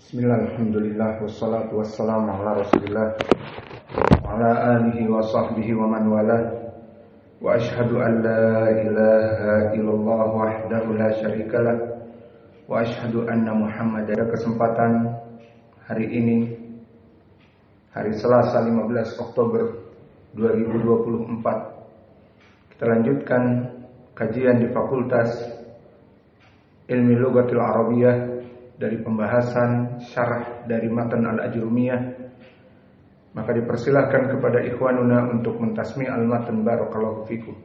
Bismillahirrahmanirrahim. Wassalatu wassalamu ala Rasulillah wa ala alihi wa sahbihi wa man wala. Wa ashhadu an la ilaha illallah wahdahu la syarikalah wa ashhadu anna Muhammadan. Pada kesempatan hari ini, hari Selasa 15 Oktober 2024, kita lanjutkan kajian di Fakultas Ilmi Lughatil Arabiyah dari pembahasan syarah dari matan Al-Ajrumiyah. Maka dipersilahkan kepada ikhwanuna untuk mentasmi al-matan. Barakallahu fikum.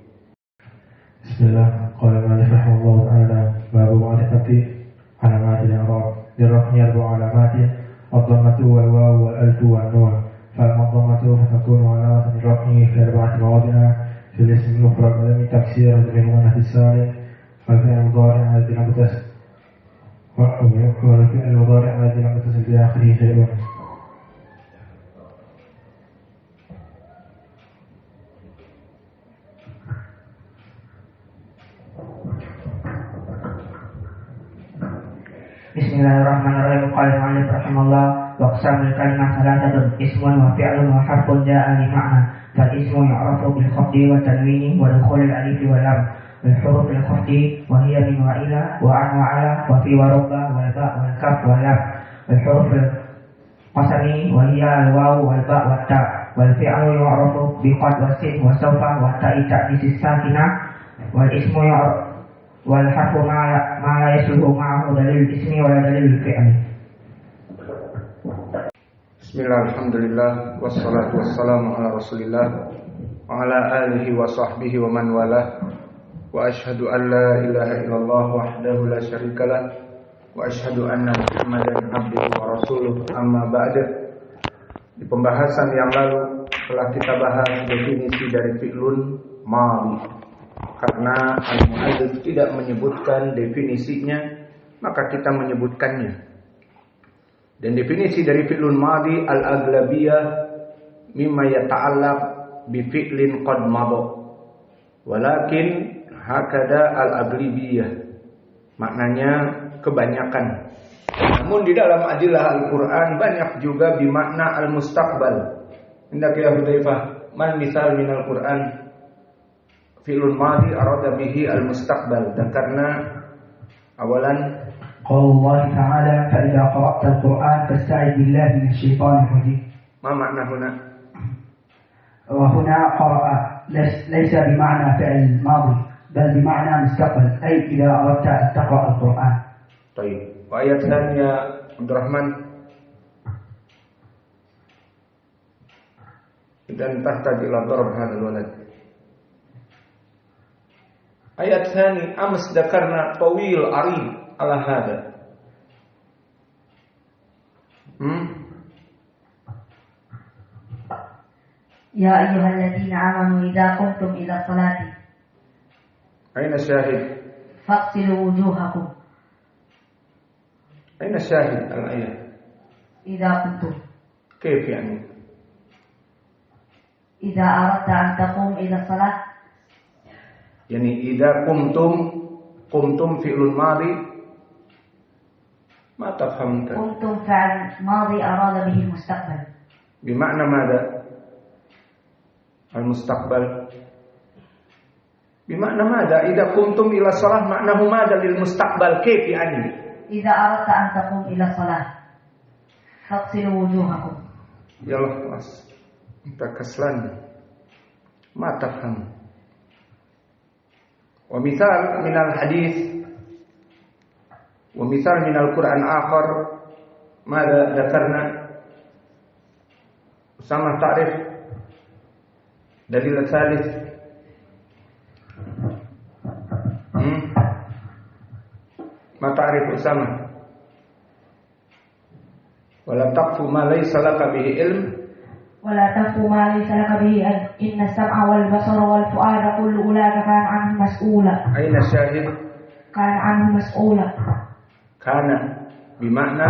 Bismillah. Qala al-mu'allif rahimahullah ta'ala babu ma'rifati alamatil i'rab. Lirraf'i arba'a alamatin ad-dhammatu wal wawu wal alfu wan nun. Fal-dhammatu fatakunu alamatan lirraf'i fi arba'ati mawadi'a fil ism al-mufrad wa lam taksir bil muannath as-salim wal fi'l al-mudari' alladhi lam yatasal والفعل المضارع الذي لم يتصل بآخره شيء. Bismillahirrahmanirrahim. Qala al-mu'allif rahimahullah wa aqsamul kalimah thalathatun ismun wa fi'lun wa harfun jaa'a li ma'na. Fal ismu yu'rafu bil khafdi wa tanwini wa dukhul al-alif wal lam. الحروف الخفض وهي من وإلى وعن وعلى وفي وربا والباء والكف واللام. الحروف القسم وهي الواو والباء والتاء. والفعل يعرف بقد والسين وسوف والتاء تأنيث الساكنة. والاسم يعرف والحرف ما لا يصلح معه دليل الاسم ولا دليل الفعل. Bismillah, alhamdulillah, wassalatu wassalamu ala Rasulillah wa ala alihi wa sahbihi wa man wala. Wa ashhadu an la ilaha illallah wahdahu la syarikalah wa ashhadu anna Muhammadan abduhu wa rasuluh. Amma ba'da. Di pembahasan yang lalu telah kita bahas definisi dari fi'lun madhi. Karena al-mu'allif tidak menyebutkan definisinya, maka kita menyebutkannya. Dan definisi dari fi'lun madhi al-aghlabiyah mimma yata'allaq bi fi'lin qad madha. Walakin hakada al-aghlibiyah, maknanya kebanyakan. Namun di dalam adillah Al-Quran banyak juga bimakna al-mustaqbal. Indak ya Hudzaifah, man misal min al-Quran fi'lun madhi arada bihi al-mustaqbal. Dan karena awalan Allah Ta'ala fa idza qara'ta al-Qur'an fasta'id billahi minasy syaithanir rajim. Ma makna huna? Wa huna qara'a laysa bima'na fi'l madhi بل بمعنى مستقبل أي إذا أردت أن تقرأ القرآن. طيب. وآية ثانية عبد الرحمن. إذا تحتاج إلى ضرب هذا الولد. آية ثانية أمس ذكرنا طويل عريض على هذا. يا أيها الذين آمنوا إذا قمتم إلى الصلاة أين الشاهد؟ فاغسلوا وجوهكم. أين الشاهد الآية؟ إذا قمتم. كيف يعني؟ إذا أردت أن تقوم إلى الصلاة. يعني إذا قمتم فعل ماضي. ما تفهم أنت؟ قمتم فعل ماضي أراد به المستقبل. بمعنى ماذا؟ المستقبل. بمعنى ماذا؟ إذا قمتم إلى الصلاة معناه ماذا للمستقبل؟ كيف يعني؟ إذا أردت أن تقوم إلى الصلاة فاغسلوا وجوهكم. يلا خلاص أنت كسلان ما تفهم. ومثال من الحديث ومثال من القرآن آخر ماذا ذكرنا؟ أسامة تعرف دليل الثالث؟ ما تعرف أسامة؟ ولا تقف ما ليس لك به علم. ولا تقف ما ليس لك به علم إن السمع والبصر والفؤاد كل أولئك كان عنه مسؤولا. أين الشاهد؟ كان عنه مسؤولا. كان بمعنى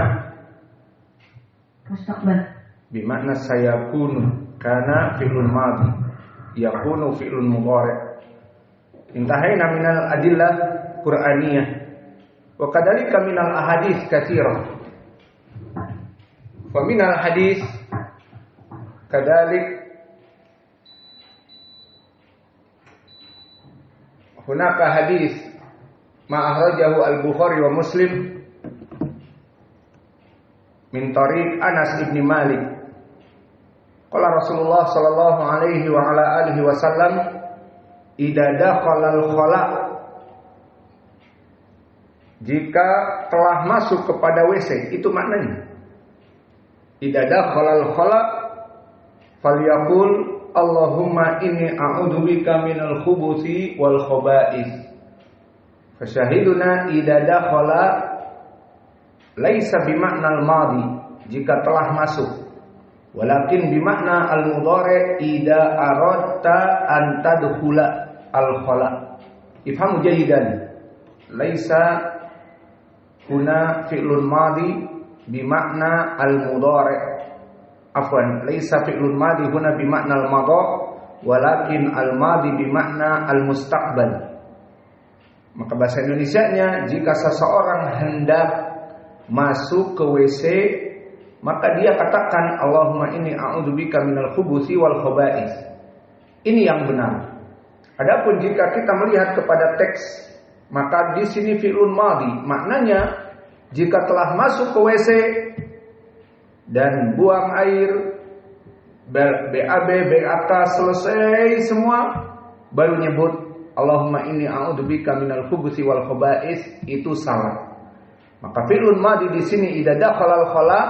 مستقبل. بمعنى سيكون. كان فعل ماضي يكون فعل مضارع. انتهينا من الأدلة القرآنية. Wa kadzalika minal ahadits katsirah. Wa minal hadis kadalik hunaka hadis ma akhrajahu al-Bukhari wa Muslim min tariq Anas ibn Malik. Qala Rasulullah sallallahu alaihi wa ala alihi wasallam idza dakhala al-khala, jika telah masuk kepada WC, itu maknanya. Idza dakhala al-khala falyaqul Allahumma inni a'udzubika minal khubuthi wal khaba'ith. Fasyahiduna idza dakhala laisa bimakna al-madi, jika telah masuk, walakin bimakna al-mudhari idza aradta an tadkhula al-khala. Ifhamu jayidan. Laisa huna fi'lun madi bimakna al-mudhari. Afwan, laisa fi'lun madi huna bimakna al-madha, walakin al-madi bimakna al-mustaqbal. Maka bahasa Indonesianya, jika seseorang hendak masuk ke WC, maka dia katakan Allahumma inni a'udzubika minal khubuthi wal khaba'ith. Ini yang benar. Adapun jika kita melihat kepada teks, maka di sini fi'lun madhi, maknanya jika telah masuk ke WC dan buang air, BAB, BAK selesai semua, baru nyebut Allahumma inni a'udzubika minal khubuthi wal khaba'ith, itu salah. Maka fi'lun madhi di sini idza dakhala al-khala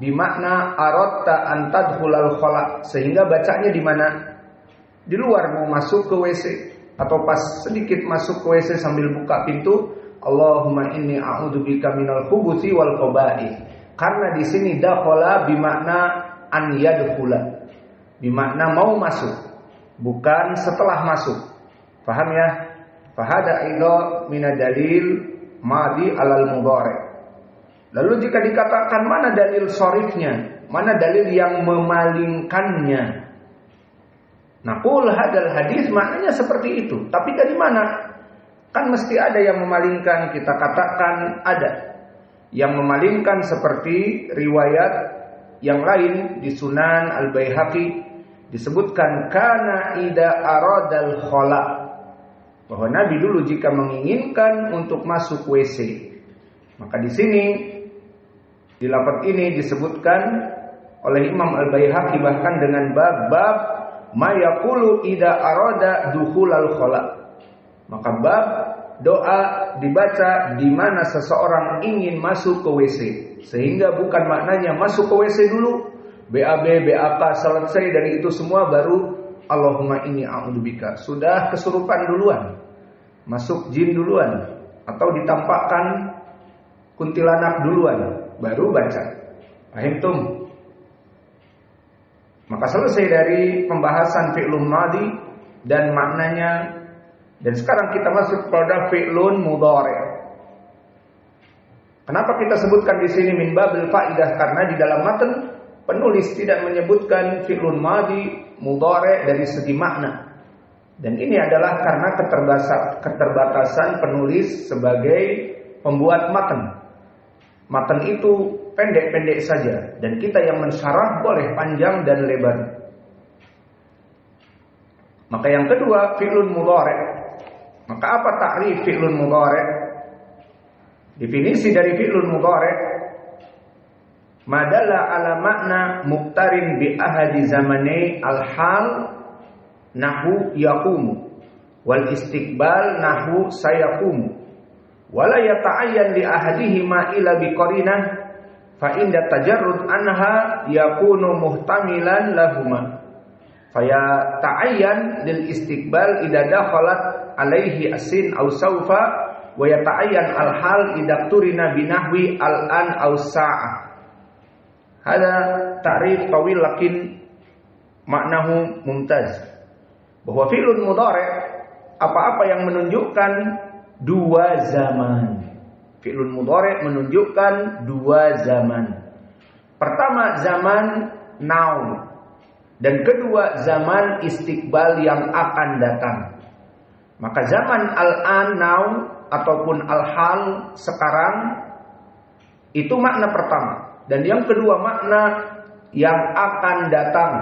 bimakna aradta an tadkhulal khala, sehingga bacanya di mana? Di luar mau masuk ke WC, atau pas sedikit masuk ke WC sambil buka pintu, Allahumma inni a'udzubika minal khubuthi wal khaba'ith. Karena di sini dakhala bimakna an yadkhula, bimakna mau masuk, bukan setelah masuk. Paham ya? Fahada idza min dalil madi alal mudhari. Lalu jika dikatakan mana dalil sharifnya, mana dalil yang memalingkannya? Naqul hadal hadis maknanya seperti itu. Tapi dari mana? Kan mesti ada yang memalingkan. Kita katakan ada yang memalingkan, seperti riwayat yang lain di Sunan Al-Baihaqi disebutkan kana ida aradal khala, bahwa Nabi dulu jika menginginkan untuk masuk WC, maka di sini di lafaz ini disebutkan oleh Imam Al-Baihaqi bahkan dengan bab ma yaqulu ida arada dukhulal khala. Maka bab doa dibaca di mana seseorang ingin masuk ke WC, sehingga bukan maknanya masuk ke WC dulu, BAB, BAK selesai dari itu semua baru Allahumma inni a'udzubika. Sudah kesurupan duluan, masuk jin duluan, atau ditampakkan kuntilanak duluan, baru baca. Fahimtum? Maka selesai dari pembahasan fi'lun madhi dan maknanya. Dan sekarang kita masuk pada fi'lun mudhari'. Kenapa kita sebutkan di sini min babil faidah? Karena di dalam matan penulis tidak menyebutkan fi'lun madhi mudhari' dari segi makna. Dan ini adalah karena keterbatasan penulis sebagai pembuat matan. Matan itu pendek-pendek saja, dan kita yang mensyarah boleh panjang dan lebar. Maka yang kedua, fi'lun mudhari'. Maka apa takrif fi'lun mudhari'? Definisi dari fi'lun mudhari' madalla ala makna muqtarin bi ahadi zamani al-hal nahu yaqumu wal istiqbal nahu sayaqumu wala yata'ayyan li ahadihima ila bi qarinah fa inda tajarrud anha yakunu muhtamilan lahuma faya ta'ayyan lil istiqbal idza dakhalat alaihi asin aw saufa wa yata'ayyan al-hal idza turina binahwi al-an aw sa'ah. Hada ta'rif tawil lakin maknahu mumtaz. Bahwa fi'lun mudhari' apa-apa yang menunjukkan dua zaman. Fi'lun mudhari' menunjukkan dua zaman. Pertama zaman now, dan kedua zaman istiqbal yang akan datang. Maka zaman al-an now ataupun al-hal sekarang itu makna pertama. Dan yang kedua makna yang akan datang.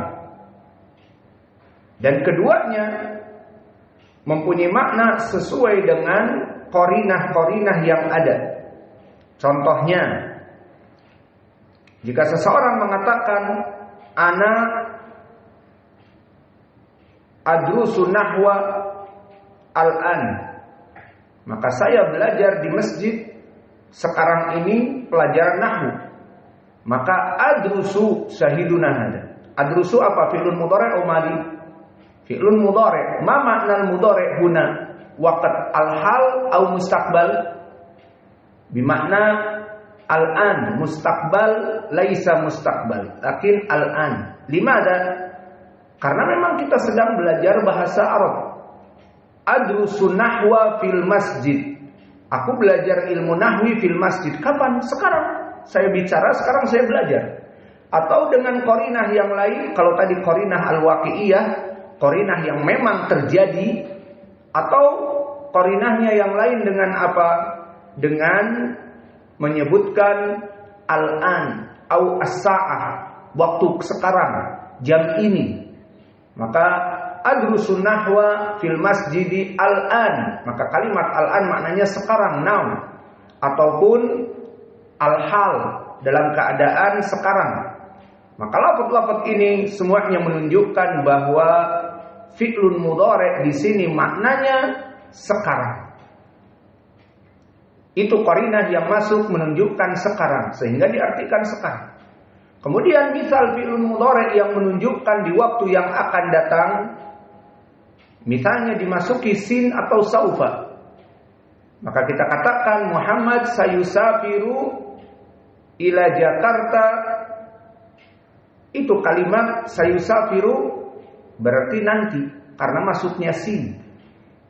Dan keduanya mempunyai makna sesuai dengan qarinah-qarinah yang ada. Contohnya, jika seseorang mengatakan ana adrusu nahwa al-an, maka saya belajar di masjid sekarang ini pelajaran nahwu. Maka adrusu syahiduna hada. Adrusu apa? Fi'lun mudhari' atau madi? Fi'lun mudhari'. Ma makna al-mudhari' huna? Waqt al-hal atau mustaqbal? Bimakna al-an, mustaqbal laisa mustaqbal, lakin al-an. Limada? Karena memang kita sedang belajar bahasa Arab. Adrusu nahwa fil masjid. Aku belajar ilmu nahwi fil masjid. Kapan? Sekarang. Saya bicara, sekarang saya belajar. Atau dengan qarinah yang lain, kalau tadi qarinah al-waqi'iyah, qarinah yang memang terjadi, atau qarinahnya yang lain dengan apa? Dengan menyebutkan al-an atau as-sa'ah, waktu sekarang, jam ini. Maka adrusun nahwa fil masjidi al-an, maka kalimat al-an maknanya sekarang, now, ataupun al-hal, dalam keadaan sekarang. Maka lafaz-lafaz ini semuanya menunjukkan bahwa fi'lun mudhari' di sini maknanya sekarang. Itu qarinah yang masuk menunjukkan sekarang, sehingga diartikan sekarang. Kemudian misal fi'lun mudhari' yang menunjukkan di waktu yang akan datang, misalnya dimasuki sin atau saufa, maka kita katakan Muhammad sayusafiru ila Jakarta. Itu kalimat sayusafiru berarti nanti, karena masuknya sin.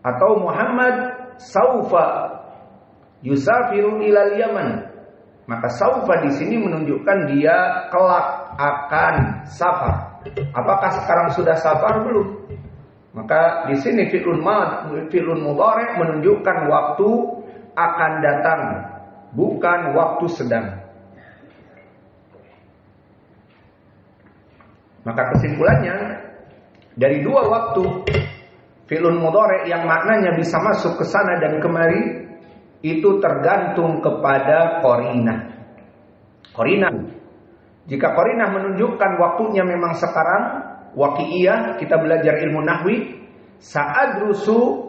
Atau Muhammad saufa yusafiru ilal Yaman, maka saufa di sini menunjukkan dia kelak akan safar. Apakah sekarang sudah safar? Belum. Maka di sini fi'lun mudhari' menunjukkan waktu akan datang, bukan waktu sedang. Maka kesimpulannya, dari dua waktu fi'lun mudhari' yang maknanya bisa masuk ke sana dan kemari, itu tergantung kepada qarinah. Qarinah. Jika qarinah menunjukkan waktunya memang sekarang, waqi'iyah, kita belajar ilmu nahwi, sa'adrusu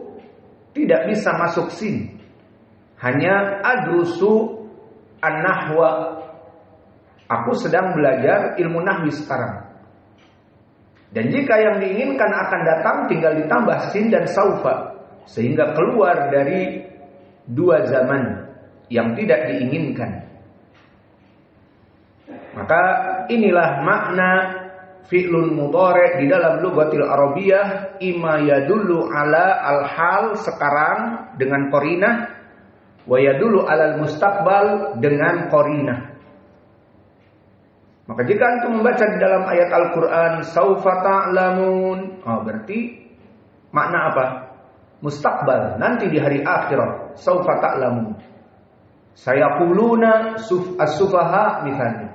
tidak bisa masuk sin. Hanya adrusu an-nahwa. Aku sedang belajar ilmu nahwi sekarang. Dan jika yang diinginkan akan datang, tinggal ditambah sin dan saufa, sehingga keluar dari dua zaman yang tidak diinginkan. Maka inilah makna fi'lun mudhari' di dalam lughatil arabiyah, imma yadullu ala al-hal sekarang dengan qarinah, wa yadullu ala al-mustaqbal dengan qarinah. Maka jika antum membaca di dalam ayat Al-Qur'an saufa ta'lamun, berarti makna apa? Mustaqbal, nanti di hari akhirat, saufa ta'lamun. Sayaquluna as-sufaha misalnya.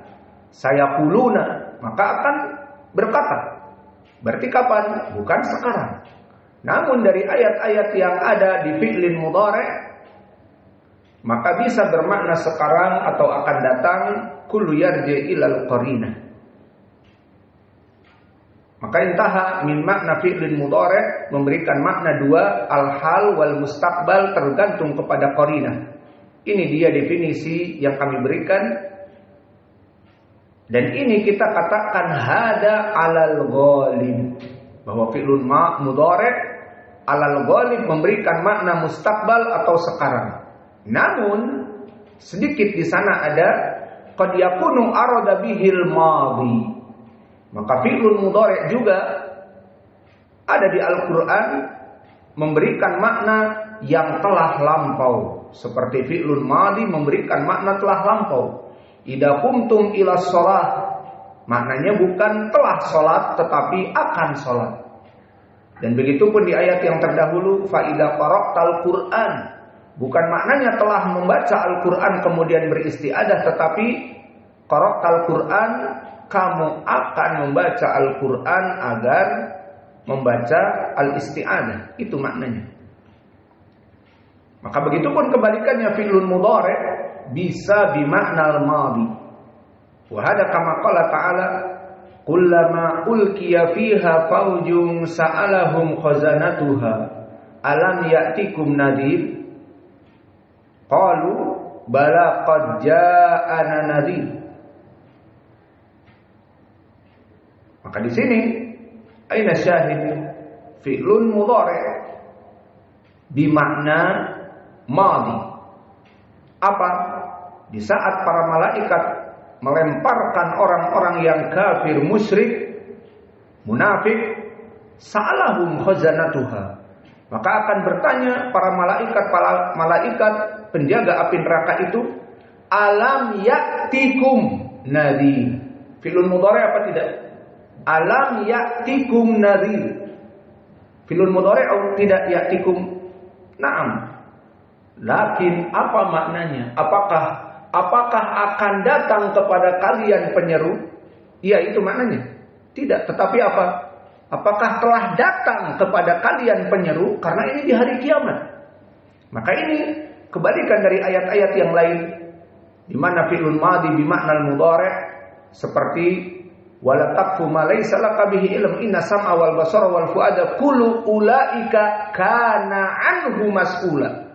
Sayaquluna, maka akan berkata. Berarti kapan? Bukan sekarang. Namun dari ayat-ayat yang ada di fi'lin mudhari', maka bisa bermakna sekarang atau akan datang, kullu yarji ilal qarinah. Maka intaha min makna fi'lin mudhari' memberikan makna dua, al-hal wal mustaqbal, tergantung kepada qarinah. Ini dia definisi yang kami berikan. Dan ini kita katakan hada alal ghalib, bahwa fi'lun mudhari' alal ghalib memberikan makna mustaqbal atau sekarang. Namun sedikit di sana ada qad yakunu arada bihil madhi. Maka fi'lun mudhari' juga ada di Al-Qur'an memberikan makna yang telah lampau, seperti fi'lun madhi memberikan makna telah lampau. Idza qumtum ila shalah, maknanya bukan telah salat tetapi akan salat. Dan begitu pun di ayat yang terdahulu, fa idza qara'tal Qur'an, bukan maknanya telah membaca Al-Qur'an kemudian beristiadah, tetapi Qara'al Qur'an, kamu akan membaca Al-Qur'an agar membaca al-isti'adah. Itu maknanya. Maka begitupun kebalikannya, fi'lun mudhari' bisa bimakna al-madhi. Wa hada kama qala ta'ala, kullama ulqiya fiha faujun sa'alahum khazanatuha alam ya'tikum nadhir qalu bala qad ja'ana nadhir. Maka di sini aina syahid, fi'lun mudhari' bimakna madhi. Apa? Di saat para malaikat melemparkan orang-orang yang kafir, musyrik, munafik, sa'alahum khazanatuha, maka akan bertanya para malaikat penjaga api neraka itu, alam ya'tikum nadhir. Fi'lun mudhari' apa tidak? Alam ya'tikum nadhir. Fi'lun mudhari' atau tidak ya'tikum? Naam. Lakin apa maknanya? Apakah akan datang kepada kalian penyeru? Iya, itu maknanya. Tidak, tetapi apa? Apakah telah datang kepada kalian penyeru? Karena ini di hari kiamat. Maka ini kebalikan dari ayat-ayat yang lain, di mana fi'lun madhi bimakna al-mudhari' seperti wala taqfu ma laysa laka bihi ilm inna sam'a wal basara wal fuada kullu ulaika kana anhu mas'ula.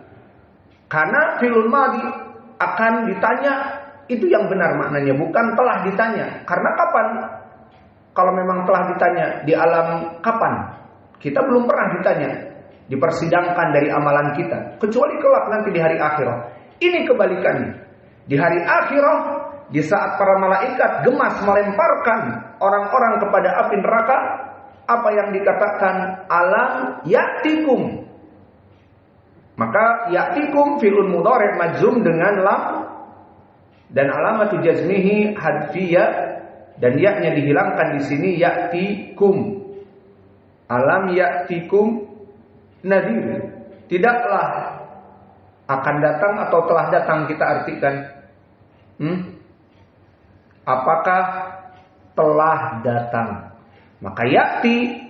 Karena fi'lun madhi akan ditanya, itu yang benar maknanya, bukan telah ditanya. Karena kapan? Kalau memang telah ditanya, di alam kapan? Kita belum pernah ditanya, dipersidangkan dari amalan kita, kecuali kelak nanti di hari akhirat. Ini kebalikannya. Di hari akhirat, di saat para malaikat gemas melemparkan orang-orang kepada api neraka, apa yang dikatakan? Alam ya'tikum. Maka ya'tikum fi'lun mudhari' majzum dengan lam, dan alamatu jazmihi hadfiyah, dan ya-nya dihilangkan di sini, ya'tikum. Alam ya'tikum nadhir. Tidaklah akan datang atau telah datang kita artikan. Apakah telah datang? Maka ya'ti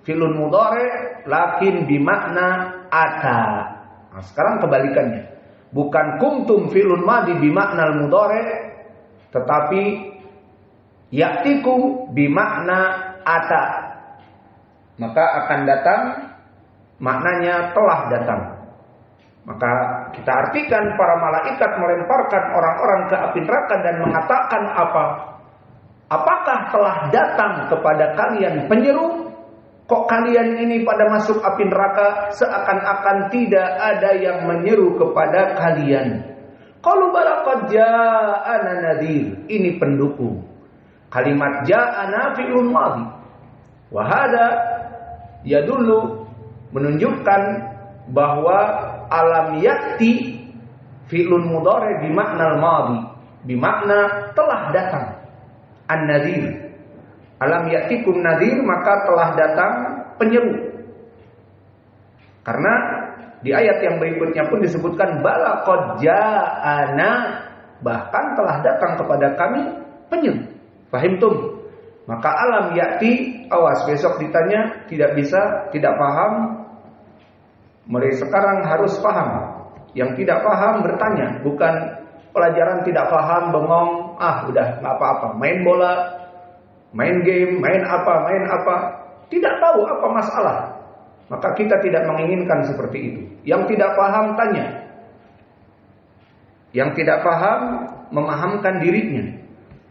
fi'lun mudhari' lakin bimakna ata. Nah, sekarang kebalikannya. Bukan kuntum fi'lun madhi bimakna al-mudhari', tetapi ya'tikum bimakna ata. Maka akan datang maknanya telah datang. Maka kita artikan para malaikat melemparkan orang-orang ke api neraka dan mengatakan apa? Apakah telah datang kepada kalian penyeru? Kok kalian ini pada masuk api neraka seakan-akan tidak ada yang menyeru kepada kalian? Qalu bala qad ja'ana nadhir. Ini pendukung. Kalimat ja'ana fi'lun madhi. Wa hada yadullu, menunjukkan bahwa alam ya'ti fi'lun mudhari' bimakna al-madhi, bimakna telah datang. An-nadhir. Alam ya'tikum nadhir, maka telah datang penyeru. Karena di ayat yang berikutnya pun disebutkan bala qad ja'ana, bahkan telah datang kepada kami penyeru. Fahimtum? Maka alam ya'ti, awas besok ditanya tidak bisa, tidak paham. Mulai sekarang harus paham. Yang tidak paham bertanya, bukan pelajaran tidak paham bengong, udah nggak apa-apa, main bola, main game, main apa, tidak tahu apa masalah. Maka kita tidak menginginkan seperti itu. Yang tidak paham tanya. Yang tidak paham memahamkan dirinya.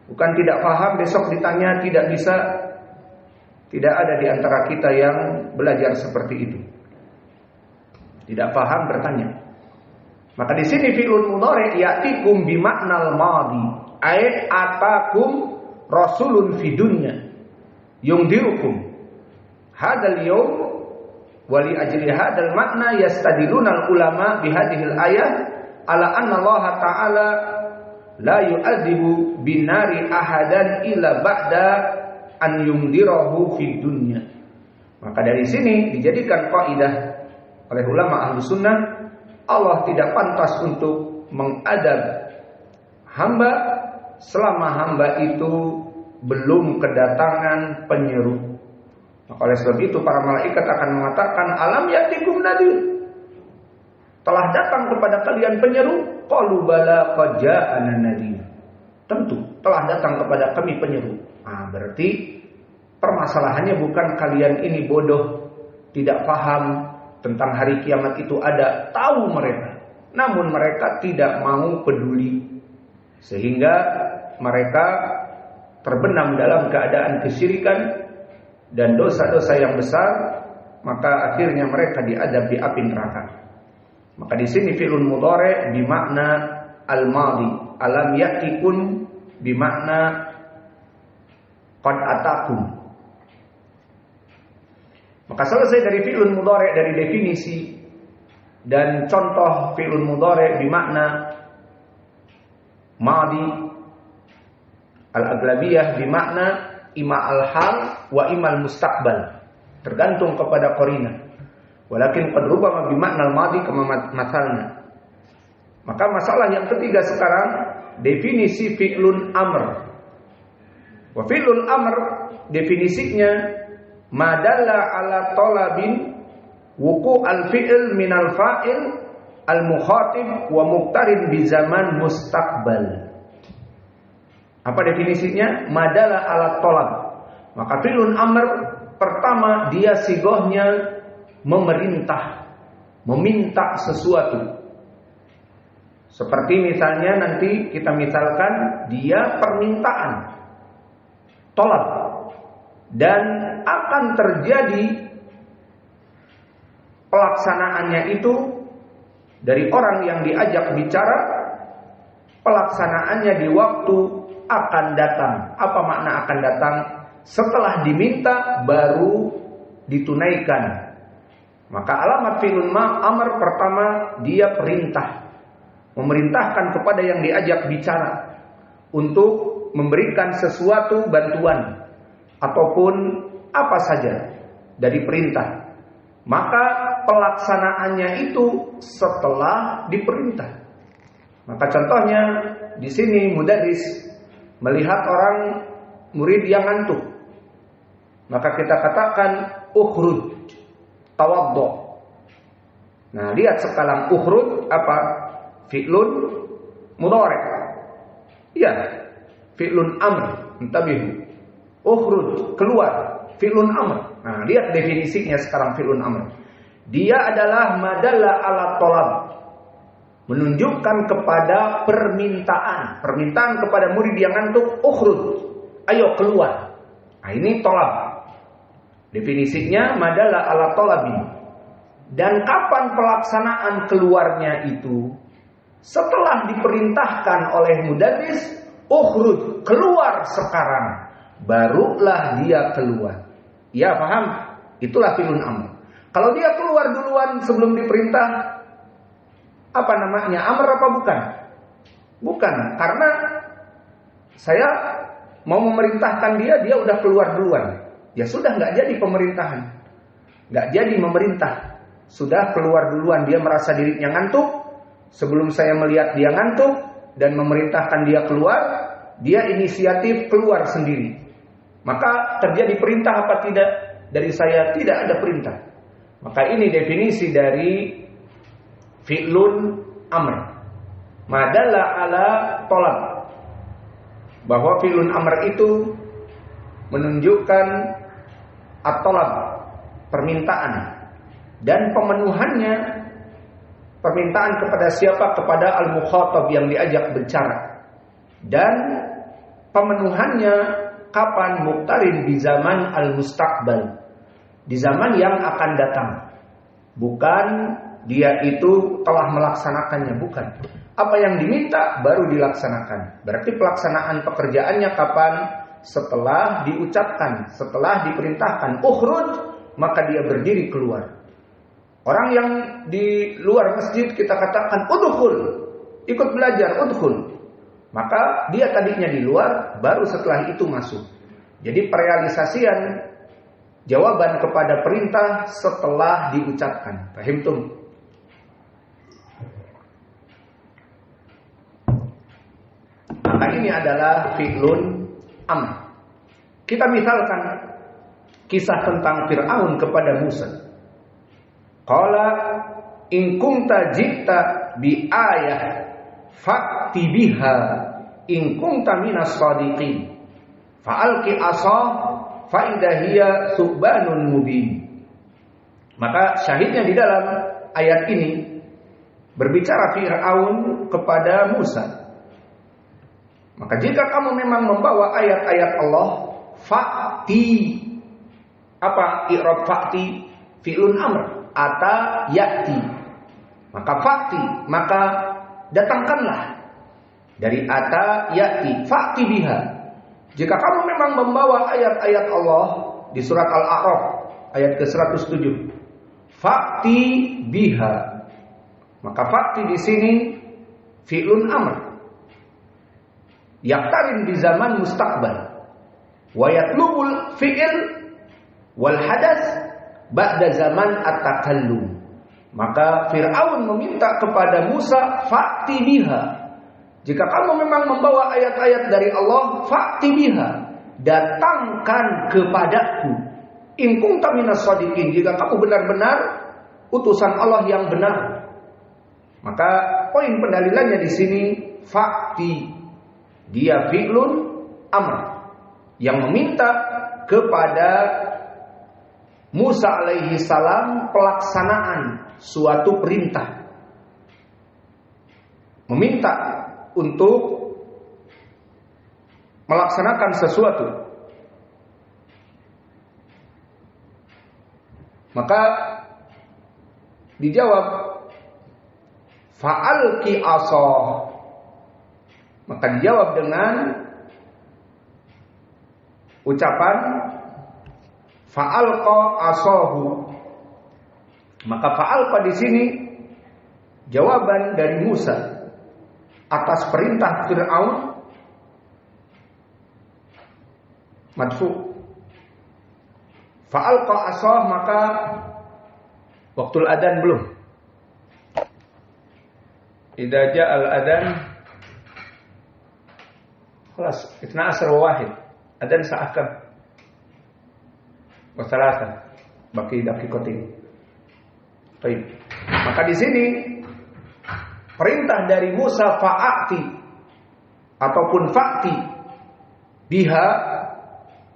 Bukan tidak paham besok ditanya tidak bisa. Tidak ada di antara kita yang belajar seperti itu. Tidak paham bertanya. Maka di sini fi'lun mudhari' ya'tikum bimaknal madhi, ay atakum rasulun fi dunya yungdirukum hadal yawm wali ajli hadal makna yastadiluna al ulama bihadhil ayah ala anna Allah ta'ala la yu'adzibu binari ahadan illa ba'da an yungdirahu fi dunya. Maka dari sini dijadikan kaidah oleh ulama ahlu sunnah, Allah tidak pantas untuk mengadab hamba selama hamba itu belum kedatangan penyeru. Maka oleh sebab itu para malaikat akan mengatakan, alam yatikum nadir, telah datang kepada kalian penyeru? Qalu bala qad ja'ana nadir, tentu telah datang kepada kami penyeru. Berarti permasalahannya bukan kalian ini bodoh, tidak paham tentang hari kiamat itu ada, tahu mereka, namun mereka tidak mau peduli, sehingga mereka terbenam dalam keadaan kesyirikan dan dosa-dosa yang besar, maka akhirnya mereka diadab di api neraka. Maka di sini fi'lun mudhari' bermakna al-madi, alam yatikun bermakna qad atakum. Maka selesai dari fi'lun mudhari' dari definisi dan contoh fi'lun mudhari' bermakna madi, al-aglabiyah bermakna ima al-hal wa ima al-mustaqbal, tergantung kepada qarina. Walakin qad rubama bimakna al-madi kama mathalna. Maka masalah yang ketiga sekarang, definisi fi'lun amr. Wa fi'lun amr definisinya madalla ala talabin wuku al-fi'l min al-fa'il al-mukhatib wa muqtarin bi zaman mustaqbal. Apa definisinya? Madalla ala talab. Maka fi'lun amr pertama dia sigohnya memerintah, meminta sesuatu. Seperti misalnya nanti kita misalkan dia permintaan, talab, dan akan terjadi pelaksanaannya itu dari orang yang diajak bicara, pelaksanaannya di waktu akan datang. Apa makna akan datang? Setelah diminta baru ditunaikan. Maka alamat fi'lun amr pertama dia perintah, memerintahkan kepada yang diajak bicara untuk memberikan sesuatu bantuan ataupun apa saja dari perintah. Maka pelaksanaannya itu setelah diperintah. Maka contohnya di sini mudarris melihat orang murid yang ngantuk, maka kita katakan ukhruj, tawaddo. Nah, lihat sekarang ukhruj apa? Fi'lun mudhari'. Iya, fi'lun amr, intabihu. Ukhruj, keluar, fi'lun amr. Nah, lihat definisinya sekarang fi'lun amr. Dia adalah madalla ala talab, menunjukkan kepada permintaan. Permintaan kepada murid yang ngantuk, ukhruj, ayo keluar. Nah, ini talab. Definisinya madalla ala talabi. Dan kapan pelaksanaan keluarnya itu? Setelah diperintahkan oleh mudarris, ukhruj, keluar sekarang, barulah dia keluar. Ya, paham? Itulah fi'lun amr. Kalau dia keluar duluan sebelum diperintah, apa namanya? Amr apa bukan? Bukan, karena saya mau memerintahkan dia udah keluar duluan. Ya sudah, nggak jadi pemerintahan, nggak jadi memerintah. Sudah keluar duluan, dia merasa dirinya ngantuk. Sebelum saya melihat dia ngantuk dan memerintahkan dia keluar, dia inisiatif keluar sendiri. Maka terjadi perintah apa tidak? Dari saya tidak ada perintah. Maka ini definisi dari fi'lun amr. Madalla ala tolab. Bahwa fi'lun amr itu menunjukkan at-tolab, permintaan. Dan pemenuhannya, permintaan kepada siapa? Kepada al-mukhatab yang diajak bicara. Dan pemenuhannya kapan? Muqtarin di zaman al-mustaqbal, di zaman yang akan datang. Bukan dia itu telah melaksanakannya, bukan. Apa yang diminta baru dilaksanakan. Berarti pelaksanaan pekerjaannya kapan? Setelah diucapkan, setelah diperintahkan ukhruj, maka dia berdiri keluar. Orang yang di luar masjid kita katakan udkhul, ikut belajar, udkhul. Maka dia tadinya di luar, baru setelah itu masuk. Jadi perealisasian jawaban kepada perintah setelah diucapkan. Fahimtum? Maka Maka ini adalah fi'lun amr. Kita misalkan kisah tentang Fir'aun kepada Musa. Qala in kunta ji'ta bi ayah fa'ti biha in kunta minas shadiqin fa'alqi asah fa idza hiya subbanun mubin. Maka syahidnya di dalam ayat ini berbicara Fir'aun kepada Musa. Maka jika kamu memang membawa ayat-ayat Allah, fa'ti. Apa i'rab fa'ti? Fi'lun amr ata ya'ti. Maka fa'ti, maka datangkanlah. Dari ata ya'ti, fa'ti biha. Jika kamu memang membawa ayat-ayat Allah di surat Al-A'raf ayat ke-107, fa'ti biha. Maka fa'ti di sini fi'lun amr. Yaqtarin di zaman mustaqbal. Wa yatlubul fi'il wal hadas ba'da zaman at-takallum. Maka Fir'aun meminta kepada Musa, fa'ti biha. Jika kamu memang membawa ayat-ayat dari Allah, fa'ti biha. Datangkan kepadaku. In kunta minas shadiqin. Jika kamu benar-benar utusan Allah yang benar. Maka poin pendalilannya di sini fa'ti. Dia fi'lun amr yang meminta kepada Musa alaihi salam pelaksanaan suatu perintah. Meminta untuk melaksanakan sesuatu. Maka dijawab fa'alqi asah. Maka dijawab dengan ucapan fa'alqa asahu. Maka fa'alqa di sini jawaban dari Musa atas perintah Fir'aun madfu. Fa'alqa asah, maka waktul adan belum. Idza ja'al adan خلاص 12 وواحد أذان سأكم وثلاثة بقي دقيقتين. Baik. Maka di sini perintah dari Musa fa'ati ataupun fa'ti biha,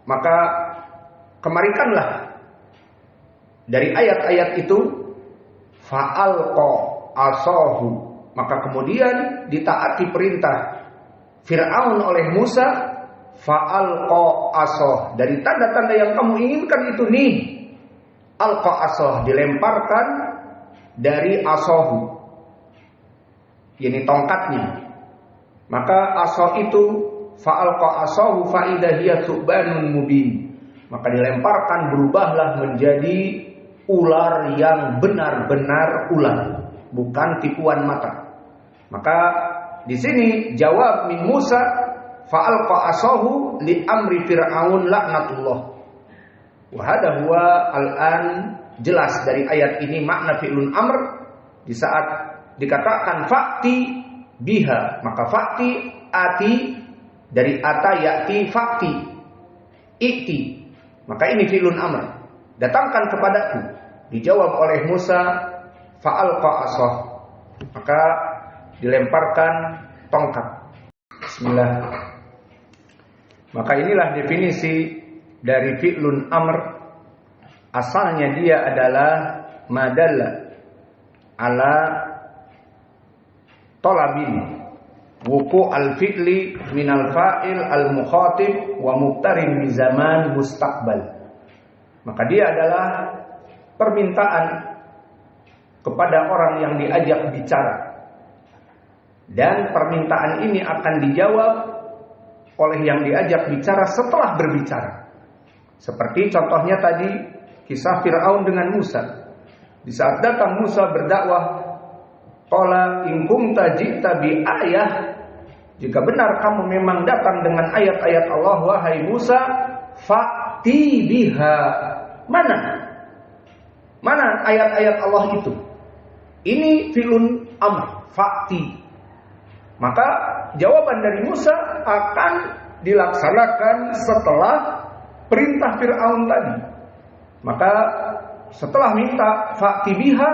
maka kemarikanlah dari ayat-ayat itu fa'alqa asahu. Maka kemudian ditaati perintah Fir'aun oleh Musa, fa'alqa asah. Dari tanda-tanda yang kamu inginkan itu nih, alqa asah, dilemparkan dari asahu, yakni tongkatnya. Maka asah itu fa'alqa asahu fa idza hiya thubanun mubin. Maka dilemparkan, berubahlah menjadi ular yang benar-benar ular, bukan tipuan mata. Maka di sini jawab min Musa fa'alqa asahu li amri Fir'aun laknatullah. Wa hadha huwa al-an, jelas dari ayat ini makna fi'lun amr di saat dikatakan fa'ti biha. Maka fa'ti ati dari ata ya'ti fa'ti i'ti. Maka ini fi'lun amr. Datangkan kepadaku. Dijawab oleh Musa fa'alqa asah. Maka dilemparkan tongkat. Bismillah. Maka inilah definisi dari fi'lun amr. Asalnya dia adalah madalla ala talabin wuku al-fi'li minal fa'il al-mukhatib wa muqtarin bi zaman mustaqbal. Maka dia adalah permintaan kepada orang yang diajak bicara. Dan permintaan ini akan dijawab oleh yang diajak bicara setelah berbicara. Seperti contohnya tadi kisah Fir'aun dengan Musa. Di saat datang Musa berdakwah, qala in kunta ji'ta bi ayah, jika benar kamu memang datang dengan ayat-ayat Allah wahai Musa, fa'ti biha. Mana ayat-ayat Allah itu? Ini fi'lun amr, fa'ti. Maka jawaban dari Musa akan dilaksanakan setelah perintah Fir'aun tadi. Maka setelah minta fa'ti biha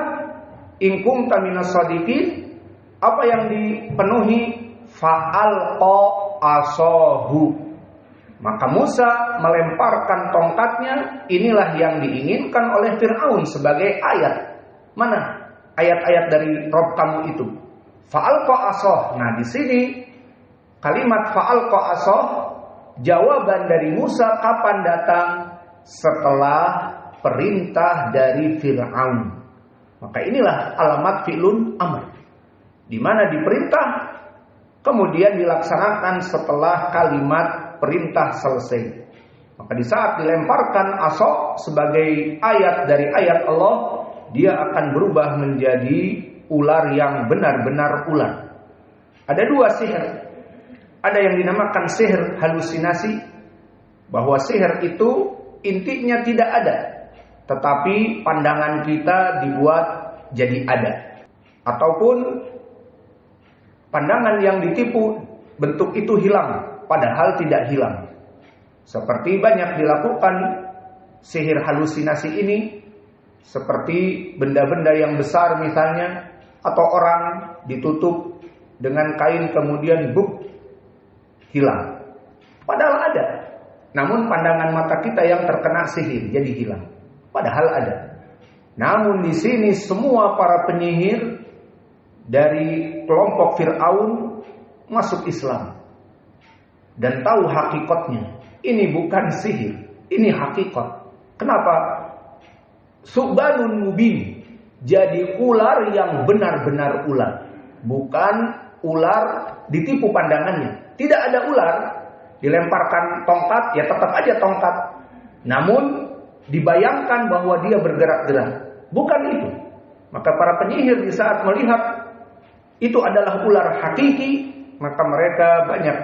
in kunta minas shadiqin, apa yang dipenuhi? Fa'alqa asahu. Maka Musa melemparkan tongkatnya. Inilah yang diinginkan oleh Fir'aun sebagai ayat. Mana ayat-ayat dari Rabb kamu itu? Fa'alqa asah. Nah, di sini kalimat fa'alqa asah, jawaban dari Musa kapan datang? Setelah perintah dari Fir'aun. Maka inilah alamat fi'lun amr, di mana diperintah kemudian dilaksanakan setelah kalimat perintah selesai. Maka di saat dilemparkan asah sebagai ayat dari ayat Allah, dia akan berubah menjadi ular yang benar-benar ular. Ada dua sihir. Ada yang dinamakan sihir halusinasi, bahwa sihir itu intinya tidak ada, tetapi pandangan kita dibuat jadi ada. Ataupun pandangan yang ditipu, bentuk itu hilang, padahal tidak hilang. Seperti banyak dilakukan sihir halusinasi ini, seperti benda-benda yang besar misalnya, atau orang ditutup dengan kain kemudian hilang. Padahal ada. Namun pandangan mata kita yang terkena sihir jadi hilang. Padahal ada. Namun di sini semua para penyihir dari kelompok Fir'aun masuk Islam dan tahu hakikatnya. Ini bukan sihir, ini hakikat. Kenapa? Su'banun mubin, jadi ular yang benar-benar ular, bukan ular ditipu pandangannya. Tidak ada ular dilemparkan tongkat, ya tetap aja tongkat. Namun dibayangkan bahwa dia bergerak-gerak. Bukan itu. Maka para penyihir di saat melihat itu adalah ular hakiki, maka mereka banyak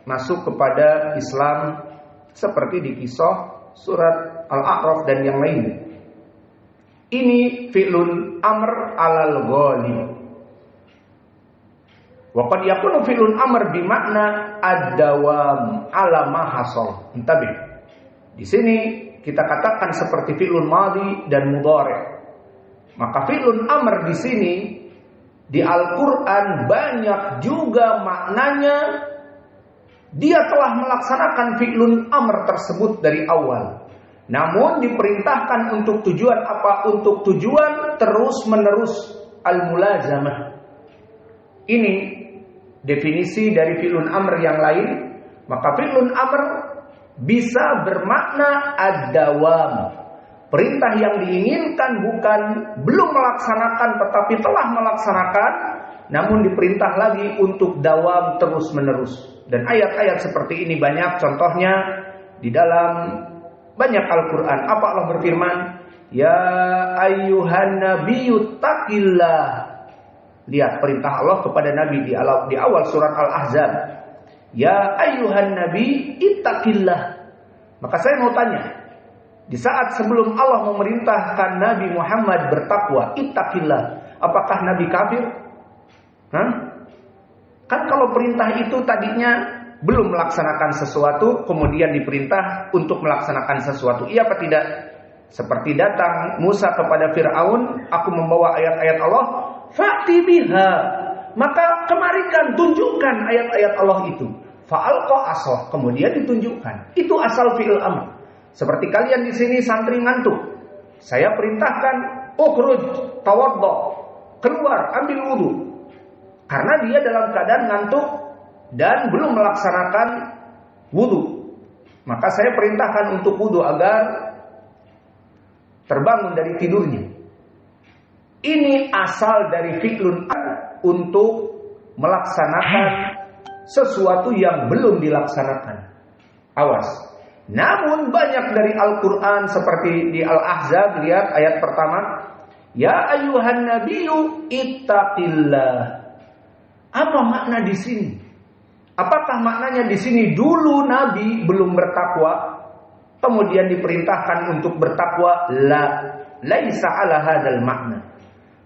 masuk kepada Islam, seperti di kisah surat Al-A'raf dan yang lainnya. Ini fi'lun amr alal ghalib. Wa qad yakunu fi'lun amr bimakna ad-dawam ala ma hasal. Intabih. Di sini kita katakan seperti fi'lun madhi dan mudhari'. Maka fi'lun amr di sini di Al-Qur'an banyak juga maknanya dia telah melaksanakan fi'lun amr tersebut dari awal. Namun diperintahkan untuk tujuan apa? Untuk tujuan terus-menerus al-mulazamah. Ini definisi dari fi'lun amr yang lain. Maka fi'lun amr bisa bermakna ad-dawam. Perintah yang diinginkan bukan belum melaksanakan tetapi telah melaksanakan, namun diperintah lagi untuk dawam terus-menerus. Dan ayat-ayat seperti ini banyak, contohnya di dalam banyak Al-Quran. Apa Allah berfirman? Ya ayyuhan nabiyyu taqillah. Lihat perintah Allah kepada Nabi di awal surat Al-Ahzab. Ya ayyuhan nabi ittaqillah. Maka saya mau tanya, di saat sebelum Allah memerintahkan Nabi Muhammad bertakwa, ittaqillah, apakah Nabi kafir? Kan kalau perintah itu tadinya belum melaksanakan sesuatu, kemudian diperintah untuk melaksanakan sesuatu. Iya apa tidak? Seperti datang Musa kepada Fir'aun, aku membawa ayat-ayat Allah, fa'ti biha. Maka kemarikan, tunjukkan ayat-ayat Allah itu. Fa'alqa asah, kemudian ditunjukkan. Itu asal fi'il amr. Seperti kalian di sini santri ngantuk. Saya perintahkan, ukhruj, tawaddo, keluar, ambil wudu. Karena dia dalam keadaan ngantuk dan belum melaksanakan wudu. Maka saya perintahkan untuk wudu agar terbangun dari tidurnya. Ini asal dari fi'lun untuk melaksanakan sesuatu yang belum dilaksanakan. Awas. Namun banyak dari Al-Quran seperti di Al-Ahzab, lihat ayat pertama. Ya ayyuhan nabiyyu ittaqillah. Apa makna di sini? Apakah maknanya di sini dulu Nabi belum bertakwa, kemudian diperintahkan untuk bertakwa? La, laisa ala hadzal makna.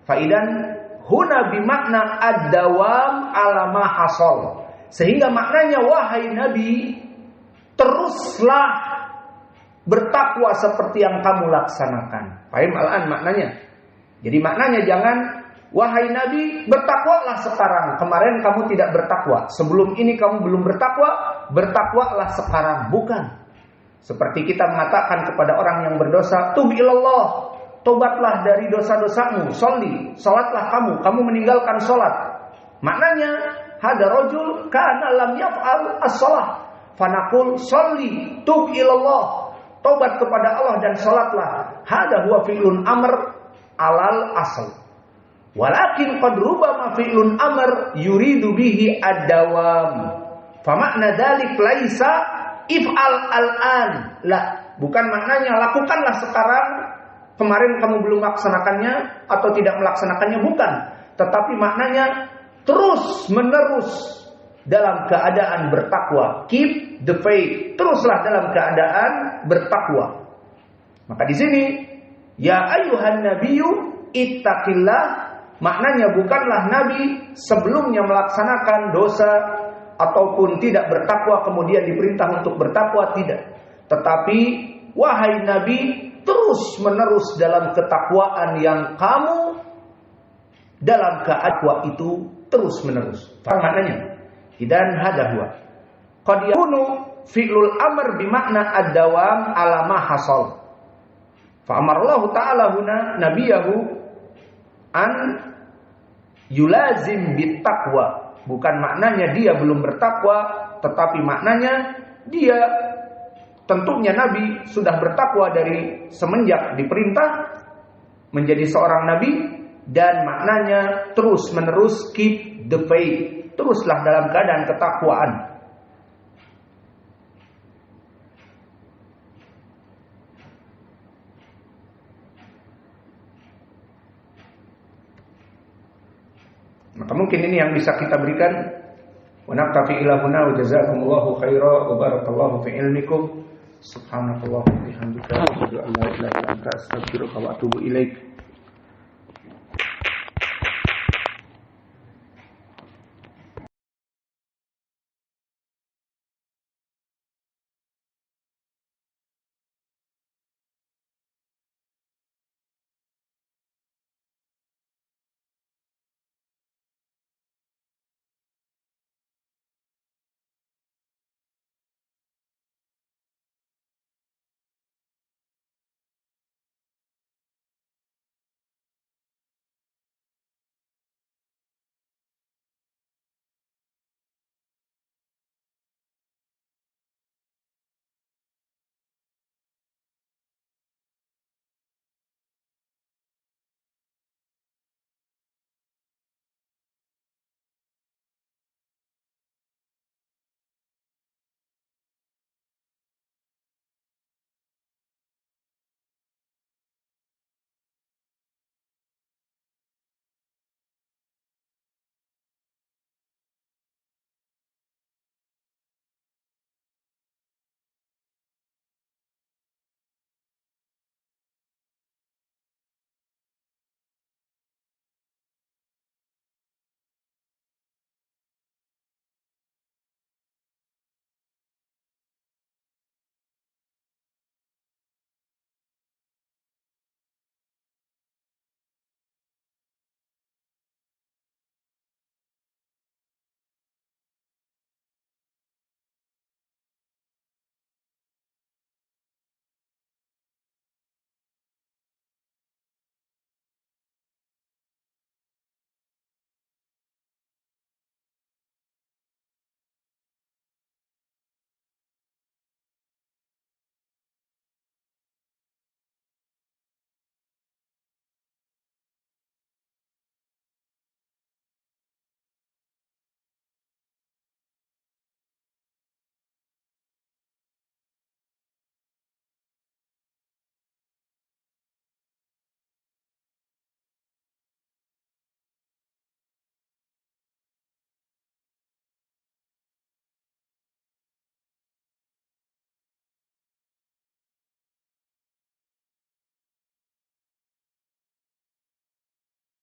Faidan huna bimakna ad-dawam ala ma hasal. Sehingga maknanya wahai Nabi, teruslah bertakwa seperti yang kamu laksanakan. Paham al-an maknanya? Jadi maknanya jangan wahai Nabi, bertakwalah sekarang. Kemarin kamu tidak bertakwa. Sebelum ini kamu belum bertakwa, bertakwalah sekarang. Bukan. Seperti kita mengatakan kepada orang yang berdosa, tub ilallah, tobatlah dari dosa-dosamu, sholli, salatlah kamu meninggalkan salat. Maknanya, hada rajul kana lam yaf'al as-shalah, fanaqul sholli, tub ilallah, tobat kepada Allah dan salatlah. Hada huwa fi'lun amr alal asl. Walakin qad rubama fi'lun amr yuridu bihi ad-dawam. Fa makna dzalik laisa if'al al-an. La, bukan maknanya lakukanlah sekarang, kemarin kamu belum melaksanakannya atau tidak melaksanakannya, bukan. Tetapi maknanya terus menerus dalam keadaan bertakwa. Keep the faith. Teruslah dalam keadaan bertakwa. Maka di sini ya ayyuhan nabiyyu ittaqillah, maknanya bukanlah nabi sebelumnya melaksanakan dosa ataupun tidak bertakwa kemudian diperintah untuk bertakwa, tidak. Tetapi wahai nabi, terus menerus dalam ketakwaan yang kamu dalam keadaan itu terus menerus. Paham maknanya? Dan hada huwa qad yakunu fi'lul amr bimakna ad-dawam ala ma hasal. Fa amarallahu ta'ala huna nabiyahu an yulazim bittaqwa. Bukan maknanya dia belum bertakwa, tetapi maknanya dia, tentunya Nabi sudah bertakwa dari semenjak diperintah menjadi seorang Nabi. Dan maknanya terus menerus keep the faith, teruslah dalam keadaan ketakwaan. Maka mungkin ini yang bisa kita berikan. Wa naqtafi ila huna wa jazakumullahu khairan wa barakallahu fi ilmikum. Subhanallahi wa bihamdihi, asyhadu an la ilaha illa anta, astaghfiruka wa atubu ilaik.